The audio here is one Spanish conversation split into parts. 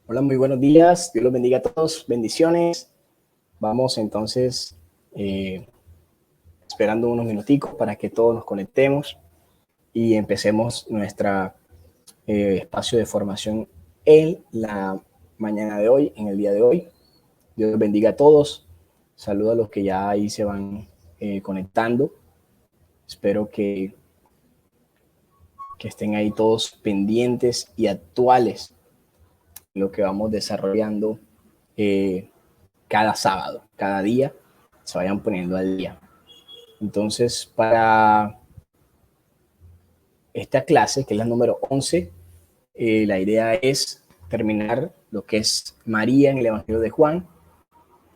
Hola, muy buenos días. Dios los bendiga a todos. Bendiciones. Vamos entonces esperando unos minuticos para que todos nos conectemos y empecemos nuestro espacio de formación en la mañana de hoy, en el día de hoy. Dios los bendiga a todos. Saludo a los que ya ahí se van conectando. Espero que estén ahí todos pendientes y actuales en lo que vamos desarrollando cada sábado, cada día, se vayan poniendo al día. Entonces, para esta clase, que es la número 11, la idea es terminar lo que es María en el Evangelio de Juan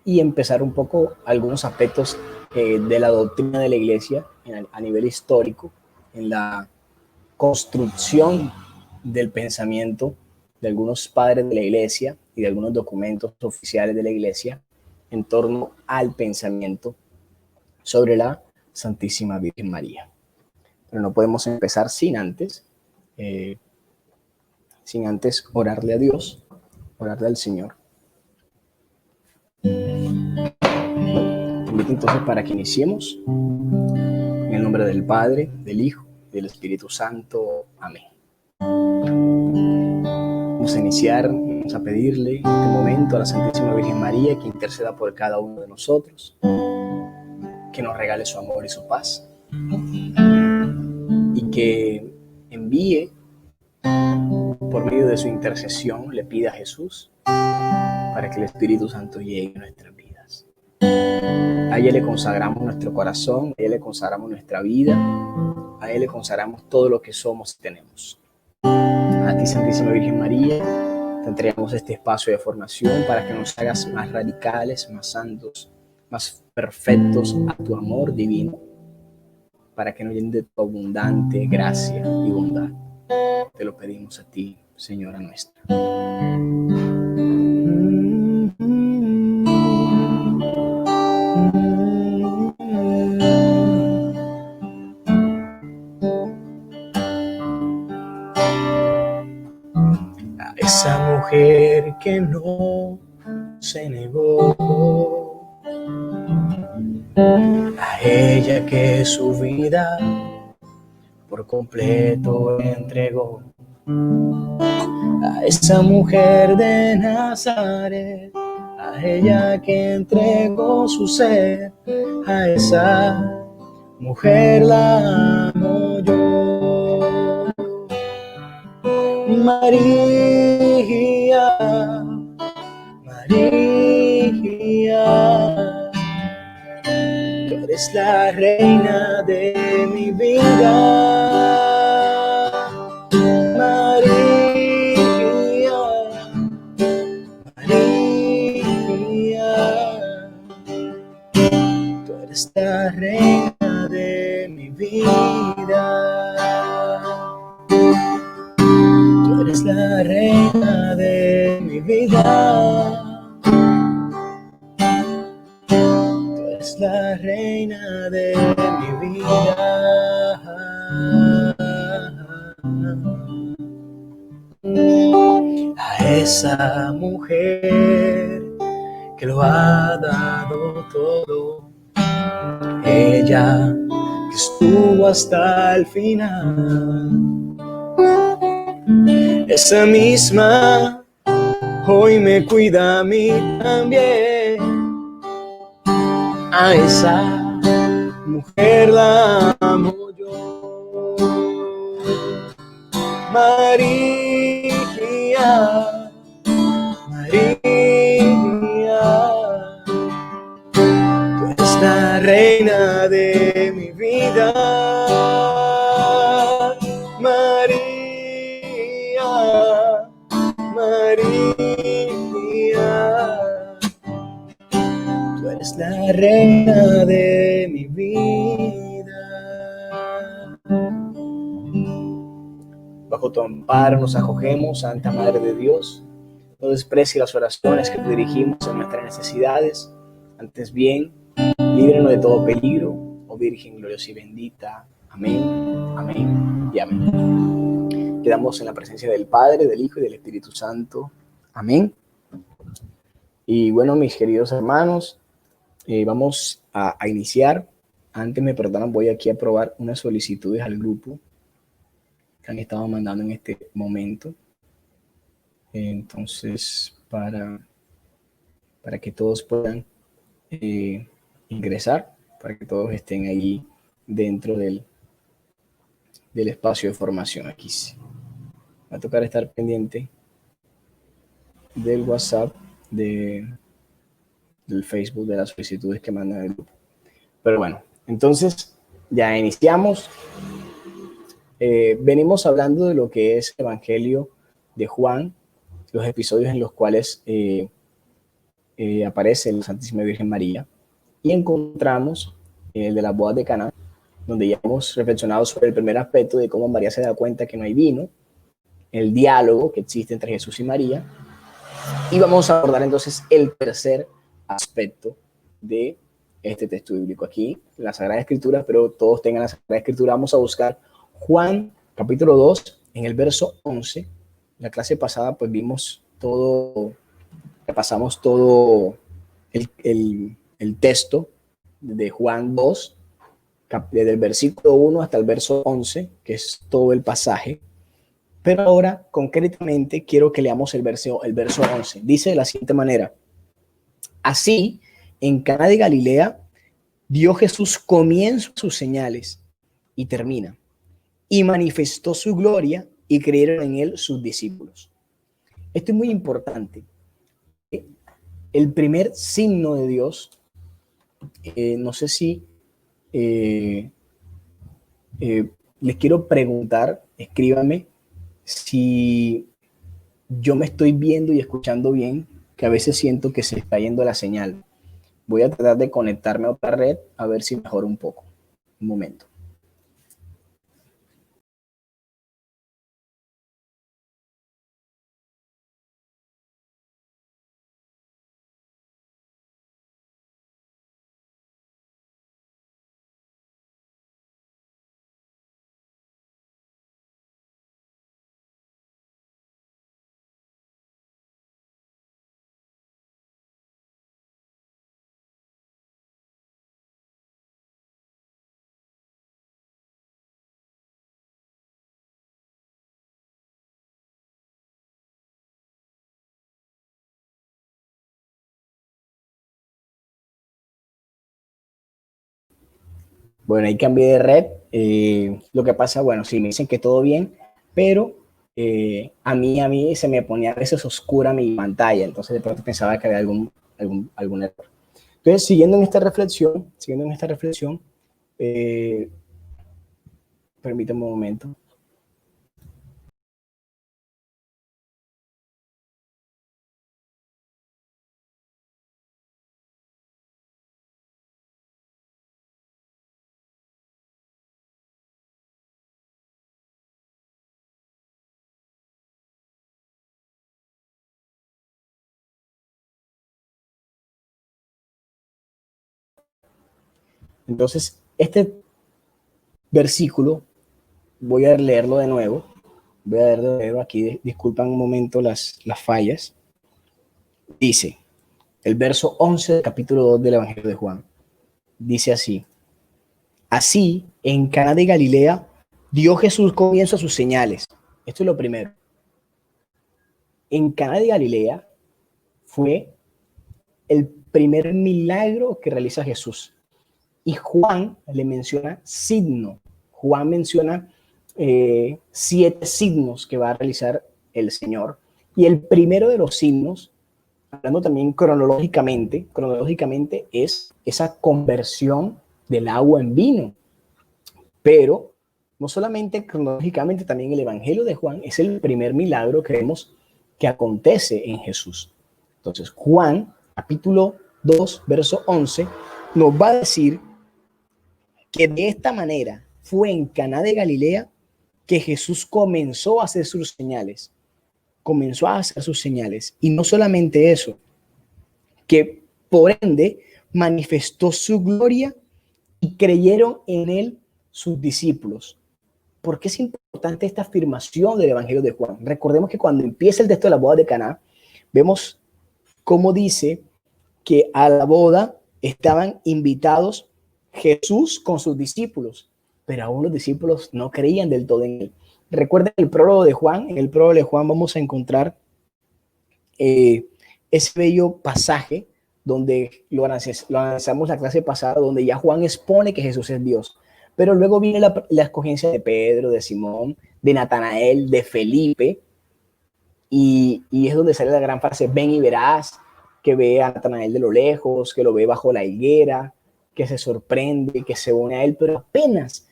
y empezar un poco algunos aspectos de la doctrina de la iglesia a nivel histórico, en la construcción del pensamiento de algunos padres de la iglesia y de algunos documentos oficiales de la iglesia en torno al pensamiento sobre la Santísima Virgen María. Pero no podemos empezar eh, sin antes orarle a Dios, orarle al Señor. Te invito entonces para que iniciemos en el nombre del Padre, del Hijo y del Espíritu Santo. Amén. Vamos a iniciar, vamos a pedirle en este momento a la Santísima Virgen María que interceda por cada uno de nosotros, que nos regale su amor y su paz y que envíe por medio de su intercesión, le pida a Jesús para que el Espíritu Santo llegue a nuestras vidas. A ella le consagramos nuestro corazón, a ella le consagramos nuestra vida, a ella le consagramos todo lo que somos y tenemos. A ti, Santísima Virgen María, te entregamos este espacio de formación para que nos hagas más radicales, más santos, más perfectos a tu amor divino, para que nos llenes de tu abundante gracia y bondad. Te lo pedimos a ti, Señora nuestra. A esa mujer que no se negó, a ella que su vida por completo entregó, a esa mujer de Nazaret, a ella que entregó su ser, a esa mujer la amo yo. María, María, tú eres la reina de mi vida. María, María, tú eres la reina de mi vida. Tú eres la reina de mi vida. Tú eres la reina de mi vida. A esa mujer que lo ha dado todo, ella que estuvo hasta el final, esa misma hoy me cuida a mí también. A esa mujer la amo yo. María, María, tú eres la reina de mi vida. María, María, tú eres la reina de mi vida. Bajo tu amparo nos acogemos, Santa Madre de Dios. No desprecie las oraciones que te dirigimos en nuestras necesidades. Antes bien, líbranos de todo peligro, oh Virgen gloriosa y bendita. Amén, amén y amén. Quedamos en la presencia del Padre, del Hijo y del Espíritu Santo. Amén. Y bueno, mis queridos hermanos, vamos a iniciar. Antes me perdonan, voy aquí a probar unas solicitudes al grupo que han estado mandando en este momento. Entonces, para que todos puedan ingresar, para que todos estén ahí dentro del espacio de formación. Aquí sí. Va a tocar estar pendiente del WhatsApp, del Facebook, de las solicitudes que mandan el grupo. Pero bueno, entonces ya iniciamos. Venimos hablando de lo que es el Evangelio de Juan, los episodios en los cuales aparece la Santísima Virgen María, y encontramos el de las bodas de Caná, donde ya hemos reflexionado sobre el primer aspecto de cómo María se da cuenta que no hay vino, el diálogo que existe entre Jesús y María, y vamos a abordar entonces el tercer aspecto de este texto bíblico. Aquí, la Sagrada Escritura, pero todos tengan la Sagrada Escritura, vamos a buscar Juan capítulo 2, en el verso 11. La clase pasada pues vimos todo, repasamos todo el texto de Juan 2, desde el versículo 1 hasta el verso 11, que es todo el pasaje. Pero ahora, concretamente, quiero que leamos el verso 11. Dice de la siguiente manera: así, en Caná de Galilea, dio Jesús comienzo a sus señales y termina, y manifestó su gloria y creyeron en él sus discípulos. Esto es muy importante. El primer signo de Dios, no sé si les quiero preguntar, escríbanme si yo me estoy viendo y escuchando bien, que a veces siento que se está yendo la señal. Voy a tratar de conectarme a otra red a ver si mejora un poco. Un momento. Bueno, ahí cambié de red. Lo que pasa, bueno, sí, me dicen que todo bien, pero a mí se me ponía a veces oscura mi pantalla, entonces de pronto pensaba que había algún error. Entonces, siguiendo en esta reflexión, permítame un momento. Entonces, este versículo, voy a leerlo de nuevo. Voy a leerlo de nuevo aquí, disculpan un momento las fallas. Dice, el verso 11 del capítulo 2 del Evangelio de Juan. Dice así: así, en Caná de Galilea, dio Jesús comienzo a sus señales. Esto es lo primero. En Caná de Galilea fue el primer milagro que realiza Jesús. Y Juan le menciona signo. Juan menciona 7 signos que va a realizar el Señor. Y el primero de los signos, hablando también cronológicamente, es esa conversión del agua en vino. Pero no solamente cronológicamente, también el Evangelio de Juan es el primer milagro que vemos que acontece en Jesús. Entonces, Juan, capítulo 2, verso 11, nos va a decir que de esta manera fue en Caná de Galilea que Jesús comenzó a hacer sus señales. Comenzó a hacer sus señales. Y no solamente eso, que por ende manifestó su gloria y creyeron en él sus discípulos. ¿Por qué es importante esta afirmación del Evangelio de Juan? Recordemos que cuando empieza el texto de la boda de Caná, vemos cómo dice que a la boda estaban invitados Jesús con sus discípulos, pero aún los discípulos no creían del todo en él. Recuerden el prólogo de Juan. En el prólogo de Juan vamos a encontrar ese bello pasaje donde lo analizamos la clase pasada, donde ya Juan expone que Jesús es Dios. Pero luego viene la escogencia de Pedro, de Simón, de Natanael, de Felipe, y es donde sale la gran frase, ven y verás, que ve a Natanael de lo lejos, que lo ve bajo la higuera, que se sorprende, que se une a él, pero apenas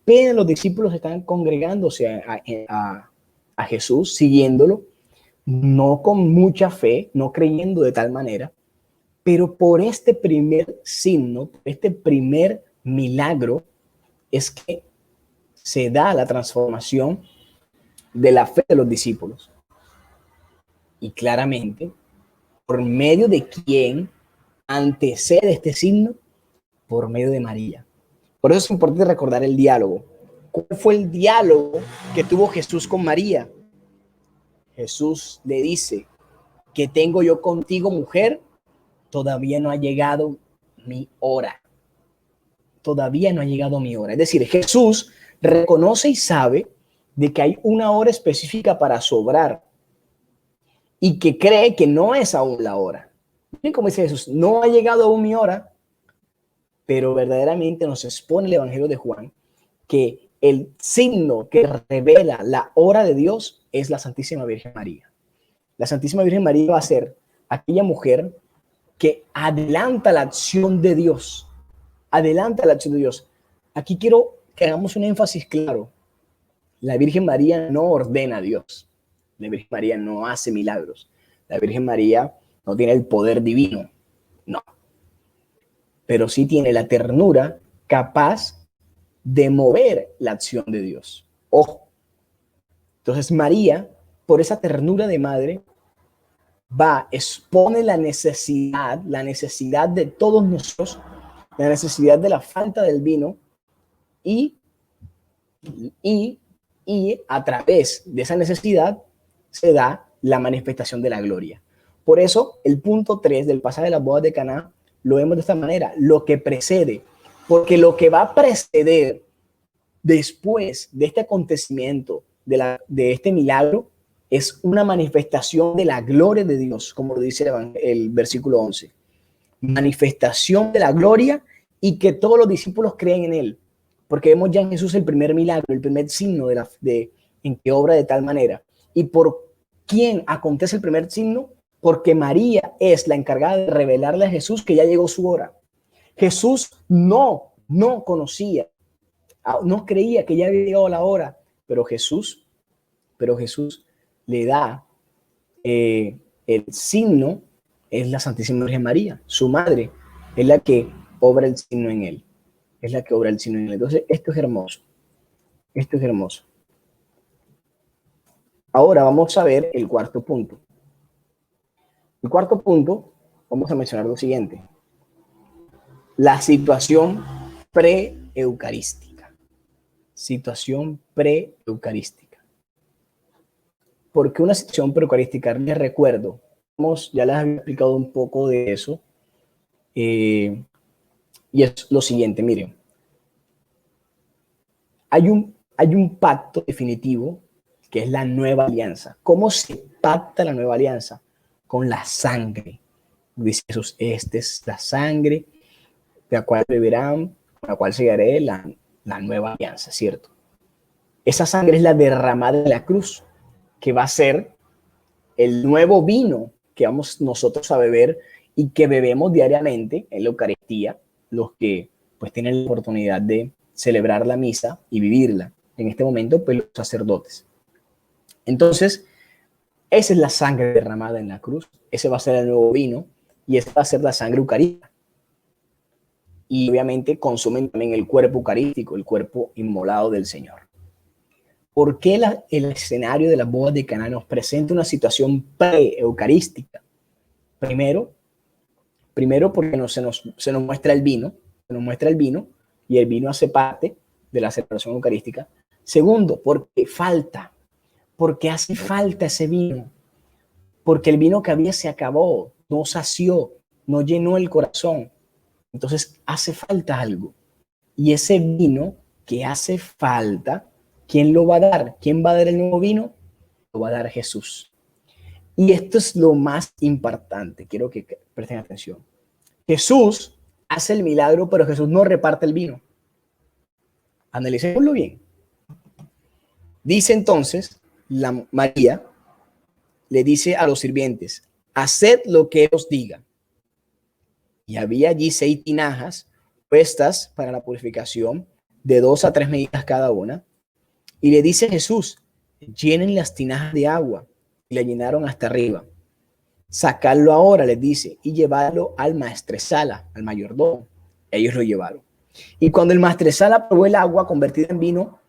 los discípulos están congregándose a Jesús, siguiéndolo, no con mucha fe, no creyendo de tal manera, pero por este primer signo, este primer milagro, es que se da la transformación de la fe de los discípulos. Y claramente, ¿por medio de quién antecede este signo? Por medio de María. Por eso es importante recordar el diálogo. ¿Cuál fue el diálogo que tuvo Jesús con María? Jesús le dice, ¿qué tengo yo contigo, mujer? Todavía no ha llegado mi hora. Todavía no ha llegado mi hora. Es decir, Jesús reconoce y sabe de que hay una hora específica para su obrar y que cree que no es aún la hora. Miren cómo dice Jesús, no ha llegado aún mi hora, pero verdaderamente nos expone el Evangelio de Juan que el signo que revela la hora de Dios es la Santísima Virgen María. La Santísima Virgen María va a ser aquella mujer que adelanta la acción de Dios. Adelanta la acción de Dios. Aquí quiero que hagamos un énfasis claro. La Virgen María no ordena a Dios. La Virgen María no hace milagros. La Virgen María no tiene el poder divino. No. Pero sí tiene la ternura capaz de mover la acción de Dios. Ojo. Entonces María, por esa ternura de madre, expone la necesidad de todos nosotros, la necesidad de la falta del vino y a través de esa necesidad se da la manifestación de la gloria. Por eso el punto 3 del pasaje de las bodas de Caná lo vemos de esta manera, lo que precede, porque lo que va a preceder después de este acontecimiento, de este milagro, es una manifestación de la gloria de Dios, como lo dice el versículo 11. Manifestación de la gloria y que todos los discípulos creen en él. Porque vemos ya en Jesús el primer milagro, el primer signo en que obra de tal manera. ¿Y por quién acontece el primer signo? Porque María es la encargada de revelarle a Jesús que ya llegó su hora. Jesús no conocía, no creía que ya había llegado la hora, pero Jesús le da el signo, es la Santísima Virgen María, su madre, es la que obra el signo en él. Es la que obra el signo en él. Entonces, esto es hermoso. Esto es hermoso. Ahora vamos a ver el cuarto punto. El cuarto punto, vamos a mencionar lo siguiente. La situación pre-eucarística. Situación pre-eucarística. ¿Por qué una situación pre-eucarística? Les recuerdo, ya les había explicado un poco de eso. Y es lo siguiente, miren. Hay un pacto definitivo que es la nueva alianza. ¿Cómo se pacta la nueva alianza? Con la sangre. Dice Jesús, esta es la sangre de la cual beberán, con la cual sellaré la nueva alianza, ¿cierto? Esa sangre es la derramada en la cruz, que va a ser el nuevo vino que vamos nosotros a beber y que bebemos diariamente en la Eucaristía, los que pues tienen la oportunidad de celebrar la misa y vivirla. En este momento, pues los sacerdotes. Entonces, esa es la sangre derramada en la cruz, ese va a ser el nuevo vino y esa va a ser la sangre eucarística. Y obviamente consumen también el cuerpo eucarístico, el cuerpo inmolado del Señor. ¿Por qué el escenario de las bodas de Caná nos presenta una situación pre-eucarística? Primero porque se nos muestra el vino, y el vino hace parte de la celebración eucarística. Segundo, porque hace falta ese vino. porque el vino que había se acabó, no sació, no llenó el corazón. Entonces hace falta algo. Y ese vino que hace falta, ¿quién lo va a dar? ¿Quién va a dar el nuevo vino? Lo va a dar Jesús. Y esto es lo más importante, quiero que presten atención. Jesús hace el milagro, pero Jesús no reparte el vino. Analicémoslo bien. Dice entonces, la María le dice a los sirvientes, haced lo que os diga. Y había allí 6 tinajas puestas para la purificación, de 2 a 3 medidas cada una. Y le dice a Jesús, llenen las tinajas de agua. Y le llenaron hasta arriba. Sacadlo ahora, les dice, y llevarlo al maestresala, al mayordomo. Ellos lo llevaron. Y cuando el maestresala probó el agua convertida en vino,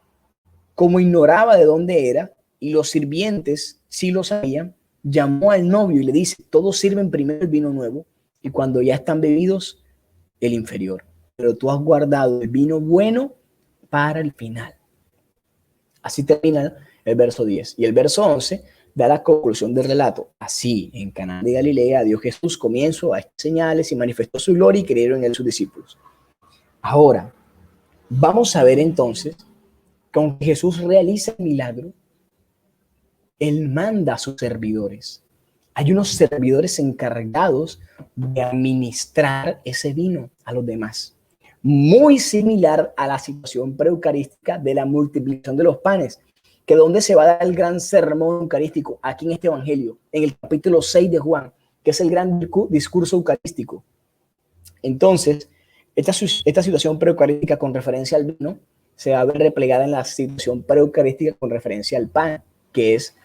como ignoraba de dónde era, y los sirvientes sí lo sabían, llamó al novio y le dice, todos sirven primero el vino nuevo, y cuando ya están bebidos, el inferior. Pero tú has guardado el vino bueno para el final. Así termina el verso 10. Y el verso 11 da la conclusión del relato. Así, en Caná de Galilea, dio Jesús comienzo a estas señales y manifestó su gloria y creyeron en él sus discípulos. Ahora, vamos a ver entonces que aunque Jesús realiza el milagro, él manda a sus servidores. Hay unos servidores encargados de administrar ese vino a los demás. Muy similar a la situación preeucarística de la multiplicación de los panes, que donde se va a dar el gran sermón eucarístico, aquí en este evangelio, en el capítulo 6 de Juan, que es el gran discurso eucarístico. Entonces, esta situación preeucarística con referencia al vino se va a ver replegada en la situación preeucarística con referencia al pan, que es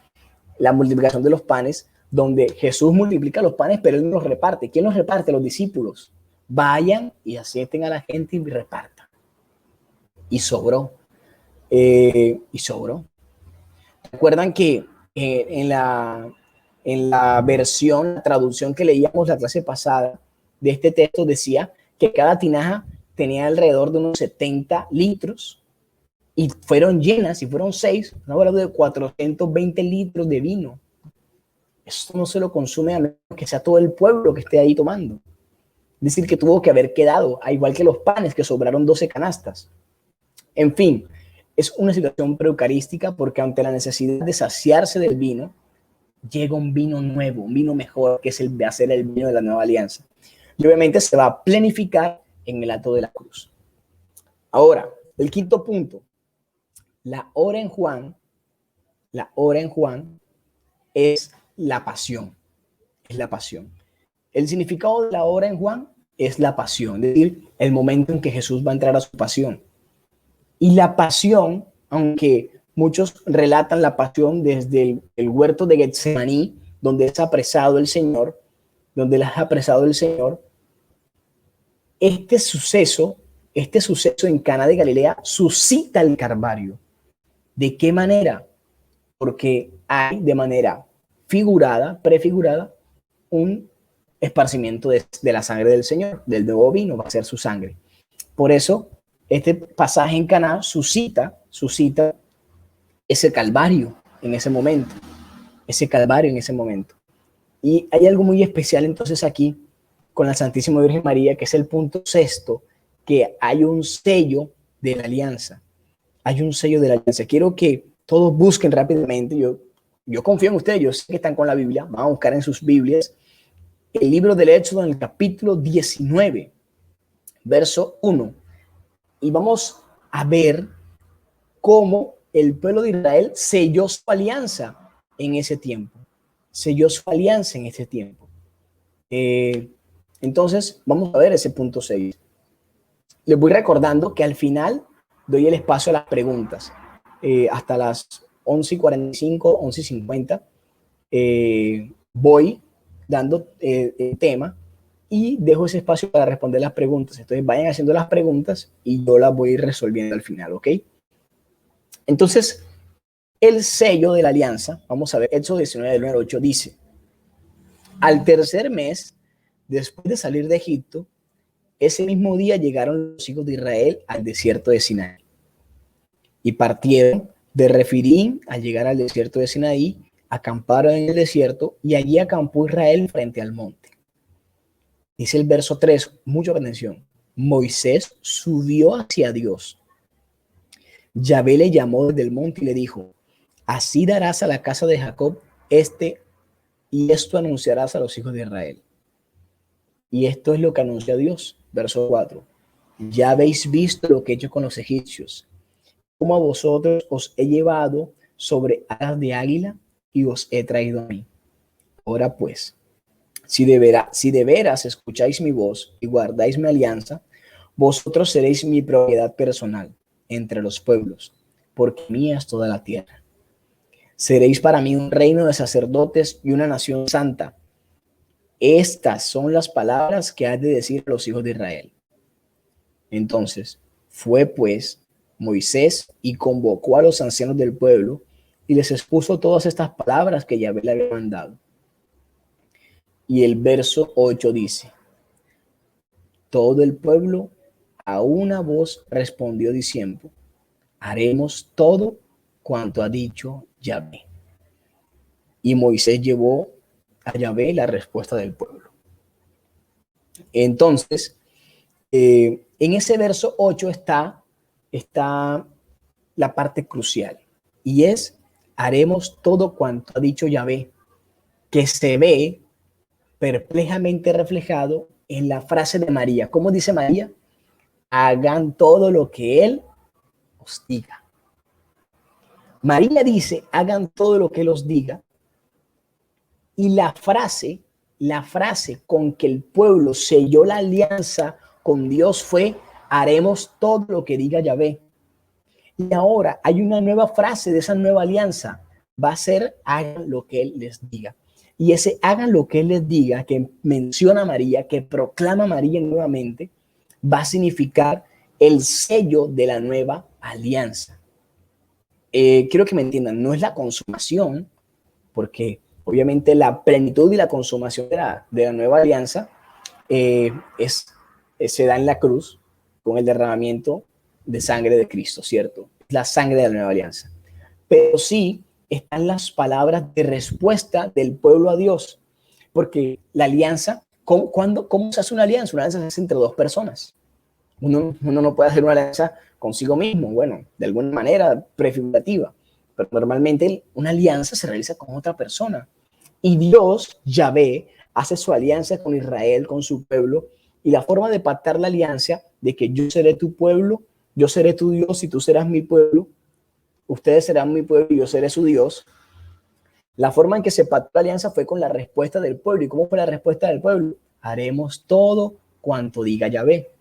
la multiplicación de los panes, donde Jesús multiplica los panes, pero él no los reparte. ¿Quién los reparte? Los discípulos. Vayan y asienten a la gente y repartan. Y sobró. Y sobró. Recuerdan que en la versión, la traducción que leíamos la clase pasada de este texto decía que cada tinaja tenía alrededor de unos 70 litros y fueron llenas, y fueron 6, estamos hablando de 420 litros de vino. Eso no se lo consume a menos que sea todo el pueblo que esté ahí tomando. Es decir, que tuvo que haber quedado, al igual que los panes, que sobraron 12 canastas. En fin, es una situación preeucarística porque ante la necesidad de saciarse del vino, llega un vino nuevo, un vino mejor, que es el de hacer el vino de la nueva alianza. Y obviamente se va a planificar en el acto de la cruz. Ahora, el quinto punto. La hora en Juan es la pasión. Es la pasión. El significado de la hora en Juan es la pasión, es decir, el momento en que Jesús va a entrar a su pasión. Y la pasión, aunque muchos relatan la pasión desde el huerto de Getsemaní, donde es apresado el Señor, este suceso en Caná de Galilea suscita el Calvario. ¿De qué manera? Porque hay de manera prefigurada, un esparcimiento de la sangre del Señor, del nuevo vino, va a ser su sangre. Por eso, este pasaje en Caná suscita ese calvario en ese momento, Y hay algo muy especial entonces aquí con la Santísima Virgen María, que es el punto sexto, que hay un sello de la alianza. Quiero que todos busquen rápidamente. Yo confío en ustedes, yo sé que están con la Biblia. Van a buscar en sus Biblias el libro del Éxodo en el capítulo 19, verso 1. Y vamos a ver cómo el pueblo de Israel selló su alianza en ese tiempo. Entonces, vamos a ver ese punto 6. Les voy recordando que al final doy el espacio a las preguntas. Hasta las 11:45, 11:50, voy dando el tema y dejo ese espacio para responder las preguntas. Entonces vayan haciendo las preguntas y yo las voy a ir resolviendo al final, ¿ok? Entonces, el sello de la alianza, vamos a ver, Éxodo 19, del 1 al 8, dice: al tercer mes, después de salir de Egipto, ese mismo día llegaron los hijos de Israel al desierto de Sinaí y partieron de Refidim al llegar al desierto de Sinaí. acamparon en el desierto y allí acampó Israel frente al monte. Dice el verso 3, mucha atención. Moisés subió hacia Dios. Yahvé le llamó desde el monte y le dijo: así darás a la casa de Jacob y esto anunciarás a los hijos de Israel. Y esto es lo que anuncia Dios. Verso 4. Ya habéis visto lo que he hecho con los egipcios, como a vosotros os he llevado sobre alas de águila y os he traído a mí. Ahora pues, si de veras escucháis mi voz y guardáis mi alianza, vosotros seréis mi propiedad personal entre los pueblos, porque mía es toda la tierra. Seréis para mí un reino de sacerdotes y una nación santa. Estas son las palabras que has de decir a los hijos de Israel. Entonces fue pues Moisés y convocó a los ancianos del pueblo y les expuso todas estas palabras que Yahvé le había mandado. Y el verso 8 dice: todo el pueblo a una voz respondió diciendo: haremos todo cuanto ha dicho Yahvé. Y Moisés llevó a Yahvé la respuesta del pueblo. Entonces, en ese verso 8 está la parte crucial, y es: haremos todo cuanto ha dicho Yahvé, que se ve perplejamente reflejado en la frase de María. ¿Cómo dice María? Hagan todo lo que Él os diga. María dice: hagan todo lo que Él os diga, y la frase con que el pueblo selló la alianza con Dios fue: haremos todo lo que diga Yahvé. Y ahora hay una nueva frase de esa nueva alianza. Va a ser: hagan lo que Él les diga. Y ese hagan lo que Él les diga, que menciona María, que proclama María nuevamente, va a significar el sello de la nueva alianza. Quiero que me entiendan, no es la consumación, porque obviamente la plenitud y la consumación de la nueva alianza se da en la cruz con el derramamiento de sangre de Cristo, ¿cierto? La sangre de la nueva alianza. Pero sí están las palabras de respuesta del pueblo a Dios, porque la alianza, ¿cómo se hace una alianza? Una alianza se hace entre dos personas. Uno no puede hacer una alianza consigo mismo, bueno, de alguna manera prefigurativa, pero normalmente una alianza se realiza con otra persona. Y Dios, Yahvé, hace su alianza con Israel, con su pueblo, y la forma de pactar la alianza de que yo seré tu pueblo, yo seré tu Dios y tú serás mi pueblo, ustedes serán mi pueblo y yo seré su Dios. La forma en que se pactó la alianza fue con la respuesta del pueblo. ¿Y cómo fue la respuesta del pueblo? Haremos todo cuanto diga Yahvé.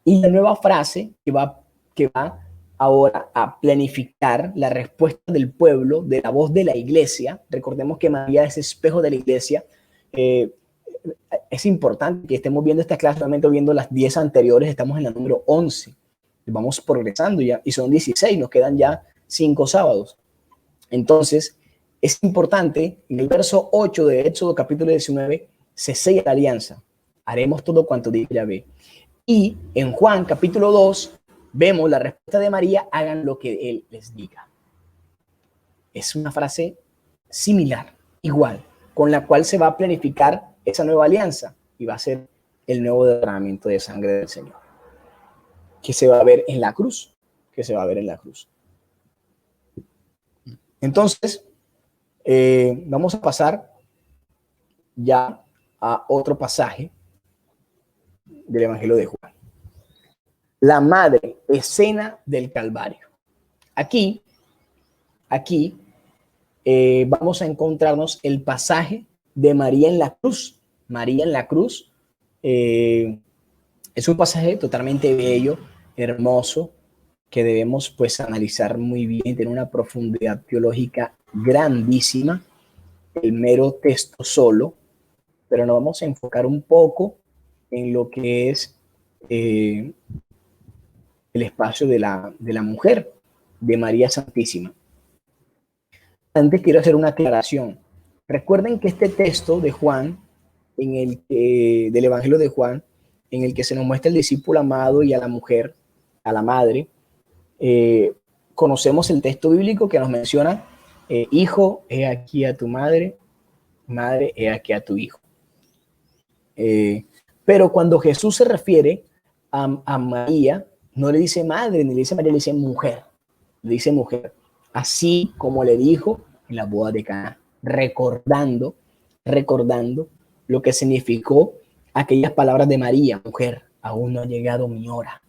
Y la nueva frase que va ahora a planificar la respuesta del pueblo, de la voz de la iglesia. Recordemos que María es espejo de la iglesia. Es importante que estemos viendo esta clase, solamente viendo las 10 anteriores, estamos en la número 11. Vamos progresando ya, y son 16, nos quedan ya 5 sábados. Entonces, es importante, en el verso 8 de Éxodo capítulo 19, se sella la alianza. Haremos todo cuanto diga Yahvé. Y en Juan capítulo 2 vemos la respuesta de María: hagan lo que Él les diga. Es una frase similar, igual, con la cual se va a planificar esa nueva alianza y va a ser el nuevo derramamiento de sangre del Señor, que se va a ver en la cruz, Entonces, vamos a pasar ya a otro pasaje del Evangelio de Juan. La madre escena del Calvario. Aquí vamos a encontrarnos el pasaje de María en la cruz. María en la cruz es un pasaje totalmente bello, hermoso, que debemos pues analizar muy bien, tiene una profundidad teológica grandísima, el mero texto solo, pero nos vamos a enfocar un poco en lo que es el espacio de la mujer, de María Santísima. Antes quiero hacer una aclaración. Recuerden que este texto de Juan, del Evangelio de Juan, en el que se nos muestra el discípulo amado y a la mujer, a la madre, conocemos el texto bíblico que nos menciona hijo, he aquí a tu madre, madre, he aquí a tu hijo. Pero cuando Jesús se refiere a María, no le dice madre, ni le dice María, le dice mujer. Le dice mujer, así como le dijo en la boda de Caná, recordando lo que significó aquellas palabras de María, mujer, aún no ha llegado mi hora.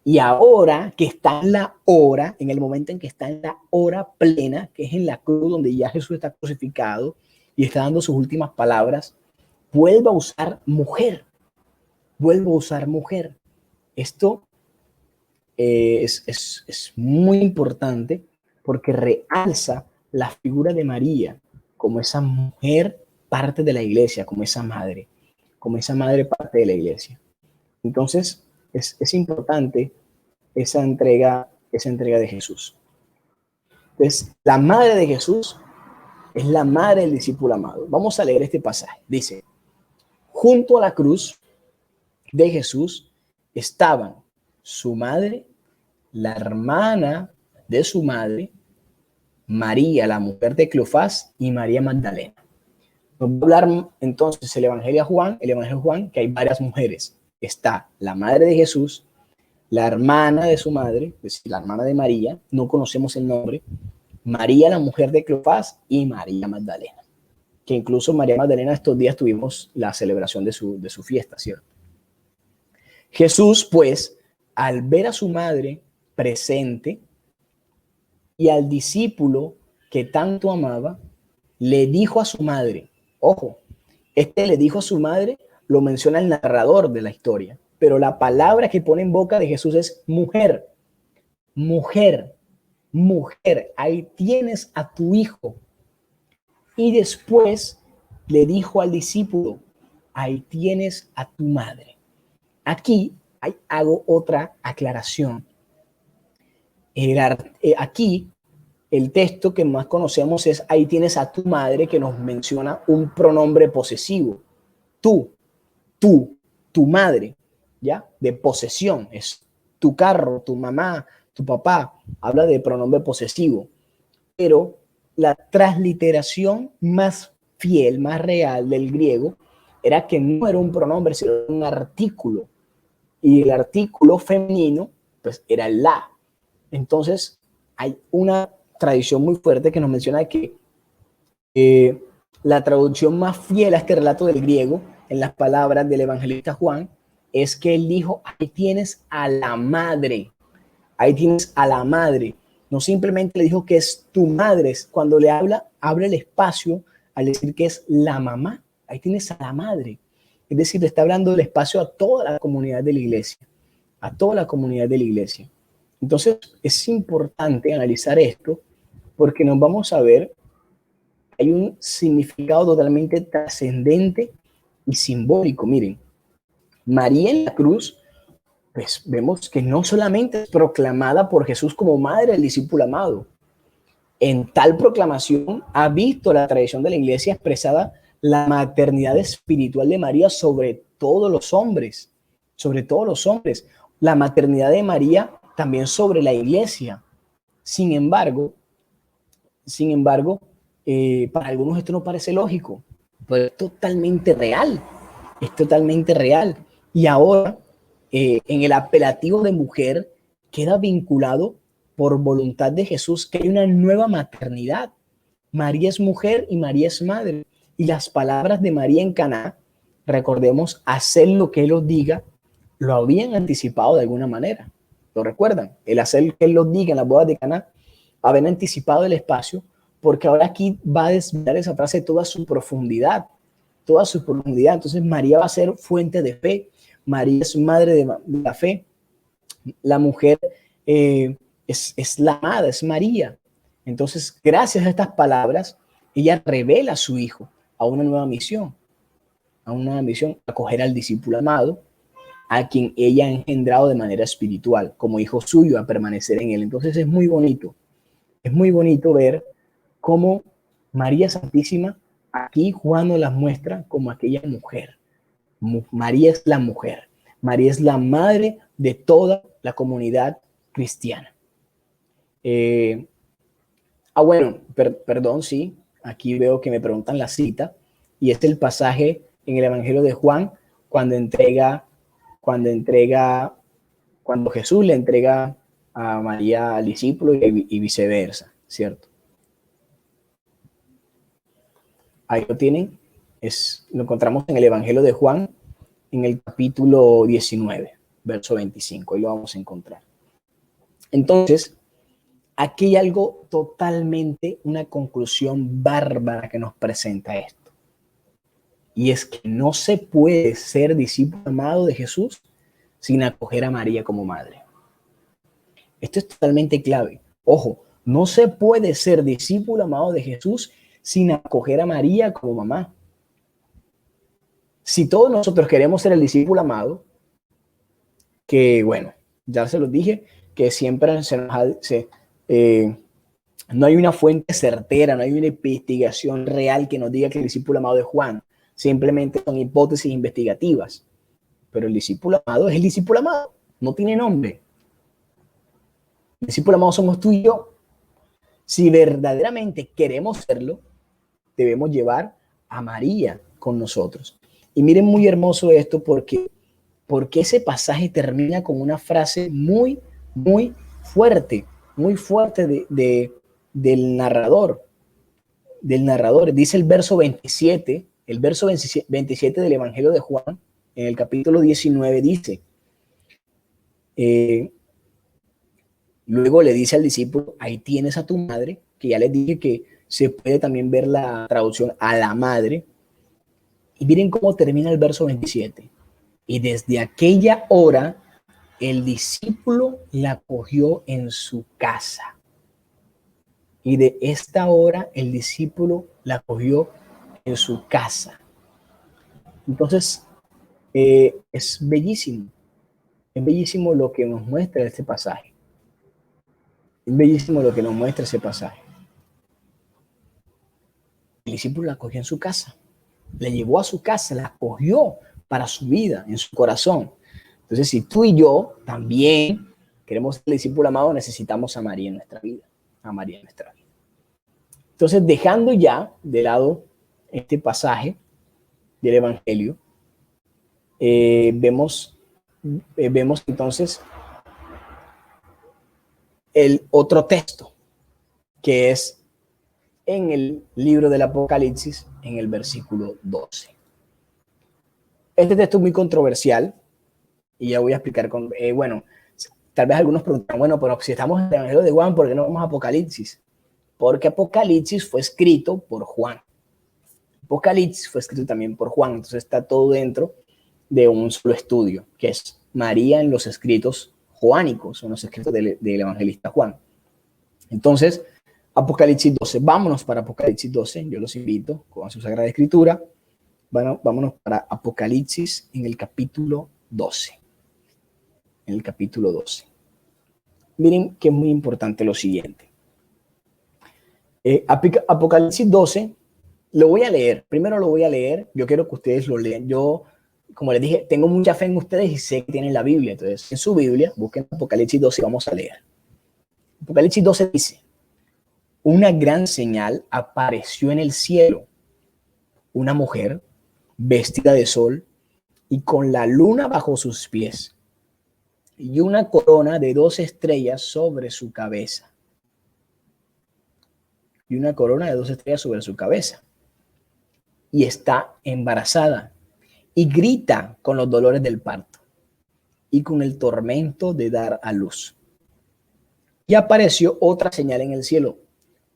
Y ahora que está en la hora, en el momento en que está en la hora plena, que es en la cruz donde ya Jesús está crucificado y está dando sus últimas palabras, vuelve a usar mujer, vuelvo a usar mujer. Esto es muy importante porque realza la figura de María como esa mujer parte de la iglesia, como esa madre parte de la iglesia. Entonces, es importante esa entrega de Jesús. Entonces, la madre de Jesús es la madre del discípulo amado. Vamos a leer este pasaje. Dice, junto a la cruz de Jesús estaban su madre, la hermana de su madre, María, la mujer de Cleofás, y María Magdalena. Nos va a hablar entonces el Evangelio de Juan, que hay varias mujeres. Está la madre de Jesús, la hermana de su madre, es decir, la hermana de María, no conocemos el nombre, María, la mujer de Cleofás, y María Magdalena. Que incluso María Magdalena estos días tuvimos la celebración de su fiesta, ¿cierto? Jesús, pues, al ver a su madre presente y al discípulo que tanto amaba, le dijo a su madre, ojo, le dijo a su madre, lo menciona el narrador de la historia, pero la palabra que pone en boca de Jesús es mujer, mujer, mujer, ahí tienes a tu hijo. Y después le dijo al discípulo, ahí tienes a tu madre. Aquí hago otra aclaración. Aquí el texto que más conocemos es ahí tienes a tu madre, que nos menciona un pronombre posesivo. Tú, tu madre, ¿ya? De posesión, es tu carro, tu mamá, tu papá, habla de pronombre posesivo. Pero la transliteración más fiel, más real del griego, era que no era un pronombre, sino un artículo. Y el artículo femenino, pues era el la. Entonces, hay una tradición muy fuerte que nos menciona que la traducción más fiel a este relato del griego, en las palabras del evangelista Juan, es que él dijo, ahí tienes a la madre, ahí tienes a la madre. No simplemente le dijo que es tu madre, cuando le habla, abre el espacio al decir que es la mamá, ahí tienes a la madre. Es decir, le está hablando del espacio a toda la comunidad de la iglesia, a toda la comunidad de la iglesia. Entonces, es importante analizar esto porque nos vamos a ver, hay un significado totalmente trascendente y simbólico. Miren, María en la cruz, pues vemos que no solamente es proclamada por Jesús como madre del discípulo amado, en tal proclamación ha visto la tradición de la iglesia expresada la maternidad espiritual de María sobre todos los hombres, sobre todos los hombres, la maternidad de María también sobre la iglesia. Sin embargo, para algunos esto no parece lógico, pero es totalmente real, es totalmente real. Y ahora, en el apelativo de mujer, queda vinculado por voluntad de Jesús que hay una nueva maternidad. María es mujer y María es madre. Y las palabras de María en Caná, recordemos, hacer lo que Él os diga, lo habían anticipado de alguna manera. ¿Lo recuerdan? El hacer que Él los diga en las bodas de Caná, habían anticipado el espacio, porque ahora aquí va a desvelar esa frase toda su profundidad, toda su profundidad. Entonces María va a ser fuente de fe, María es madre de la fe, la mujer es la amada, es María. Entonces, gracias a estas palabras, ella revela a su hijo a una nueva misión, acoger al discípulo amado, a quien ella ha engendrado de manera espiritual, como hijo suyo, a permanecer en él. Entonces es muy bonito ver cómo María Santísima, aquí Juan nos las muestra como aquella mujer. María es la mujer, María es la madre de toda la comunidad cristiana. Bueno, perdón, sí, aquí veo que me preguntan la cita, y es el pasaje en el Evangelio de Juan, cuando entrega, cuando entrega, cuando Jesús le entrega a María al discípulo y viceversa, ¿cierto? Ahí lo tienen, lo encontramos en el Evangelio de Juan, en el capítulo 19, verso 25, ahí lo vamos a encontrar. Entonces, aquí hay algo totalmente, una conclusión bárbara que nos presenta esto. Y es que no se puede ser discípulo amado de Jesús sin acoger a María como madre. Esto es totalmente clave. Ojo, no se puede ser discípulo amado de Jesús sin acoger a María como mamá. Si todos nosotros queremos ser el discípulo amado, que bueno, ya se los dije, que siempre no hay una fuente certera, no hay una investigación real que nos diga que el discípulo amado es Juan. Simplemente son hipótesis investigativas. Pero el discípulo amado es el discípulo amado, no tiene nombre. El discípulo amado somos tú y yo. Si verdaderamente queremos serlo, debemos llevar a María con nosotros. Y miren, muy hermoso esto porque ese pasaje termina con una frase muy, muy fuerte del narrador. Dice el verso 27, del Evangelio de Juan, en el capítulo 19, dice, luego le dice al discípulo, ahí tienes a tu madre, que ya les dije que se puede también ver la traducción a la madre. Y miren cómo termina el verso 27. Y desde aquella hora, el discípulo la cogió en su casa. Y de esta hora, el discípulo la cogió en su casa. Entonces, es bellísimo. Es bellísimo lo que nos muestra este pasaje. Es bellísimo lo que nos muestra ese pasaje. El discípulo la cogió en su casa. Le llevó a su casa, la cogió para su vida, en su corazón. Entonces, si tú y yo también queremos ser el discípulo amado, necesitamos a María en nuestra vida. A María en nuestra vida. Entonces, dejando ya de lado este pasaje del Evangelio, vemos entonces el otro texto, que es en el libro del Apocalipsis, en el versículo 12. Este texto es muy controversial y ya voy a explicar bueno, tal vez algunos preguntan, bueno, pero si estamos en el Evangelio de Juan, ¿por qué no vamos a Apocalipsis? Porque Apocalipsis fue escrito por Juan. Apocalipsis fue escrito también por Juan, entonces está todo dentro de un solo estudio, que es María en los escritos joánicos, son los escritos del evangelista Juan. Entonces, Apocalipsis 12, vámonos para Apocalipsis 12, yo los invito con su Sagrada Escritura, vámonos para Apocalipsis en el capítulo 12. En el capítulo 12. Miren que es muy importante lo siguiente. Apocalipsis 12, lo voy a leer. Primero lo voy a leer. Yo quiero que ustedes lo lean. Yo, como les dije, tengo mucha fe en ustedes y sé que tienen la Biblia. Entonces, en su Biblia, busquen Apocalipsis 12 y vamos a leer. Apocalipsis 12 dice, una gran señal apareció en el cielo. Una mujer vestida de sol y con la luna bajo sus pies y una corona de 2 estrellas sobre su cabeza. Y una corona de 2 estrellas sobre su cabeza. Y está embarazada y grita con los dolores del parto y con el tormento de dar a luz. Y apareció otra señal en el cielo,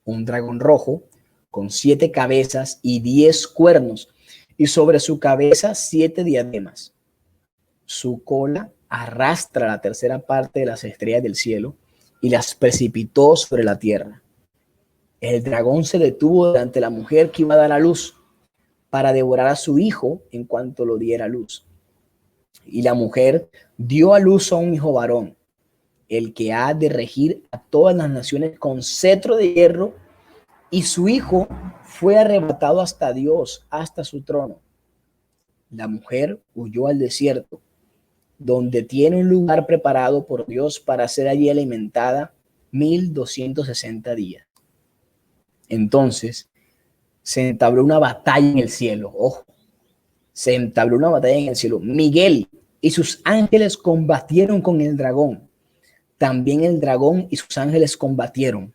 un dragón rojo con 7 cabezas y 10 cuernos, y sobre su cabeza 7 diademas. Su cola arrastra la tercera parte de las estrellas del cielo y las precipitó sobre la tierra. El dragón se detuvo delante de la mujer que iba a dar a luz para devorar a su hijo en cuanto lo diera a luz. Y la mujer dio a luz a un hijo varón, el que ha de regir a todas las naciones con cetro de hierro, y su hijo fue arrebatado hasta Dios, hasta su trono. La mujer huyó al desierto, donde tiene un lugar preparado por Dios para ser allí alimentada 1260 días. Entonces se entabló una batalla en el cielo. Ojo, se entabló una batalla en el cielo. Miguel y sus ángeles combatieron con el dragón. También el dragón y sus ángeles combatieron,